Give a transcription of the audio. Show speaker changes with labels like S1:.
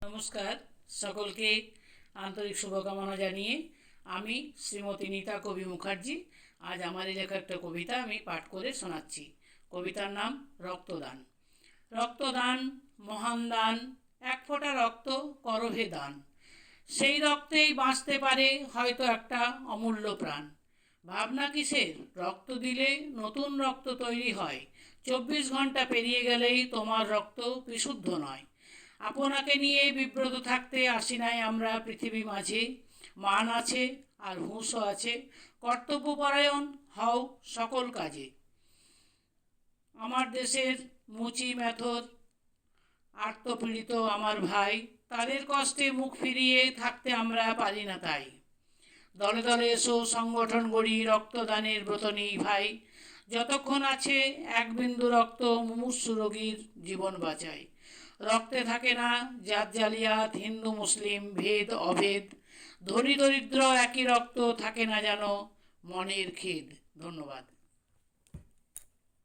S1: নমস্কার, সকলকে আন্তরিক শুভকামনা জানিয়ে আমি শ্রীমতী নীতা কবি মুখার্জি আজ আমারই লেখা একটা কবিতা আমি পাঠ করে শোনাচ্ছি। কবিতার নাম রক্তদান। রক্তদান মহান দান, এক ফোঁটা রক্ত করহে দান। সেই রক্তেই বাঁচতে পারে হয়তো একটা অমূল্য প্রাণ। ভাবনা কিসের? রক্ত দিলে নতুন রক্ত তৈরি হয়। 24 ঘন্টা পেরিয়ে গেলেই তোমার রক্ত বিশুদ্ধ নয়। আপনাকে নিয়ে বিব্রত থাকতে আসি নাই আমরা পৃথিবী মাঝে। মান আছে আর হুঁশও আছে, কর্তব্যপরায়ণ হও সকল কাজে। আমার দেশের মুচি মেথর আর্তপীড়িত আমার ভাই, তাদের কষ্টে মুখ ফিরিয়ে থাকতে আমরা পারি না তাই। দলে দলে এসো সংগঠন গড়ি, রক্তদানের ব্রত নেই ভাই। যতক্ষণ আছে এক বিন্দু রক্ত মুমূর্ষু রোগীর জীবন বাঁচায়। রক্তে থাকে না জাত জালিয়াত, হিন্দু মুসলিম ভেদ অভেদ। ধনী দরিদ্র একই রক্ত, থাকে না যেন মনের খেদ। ধন্যবাদ।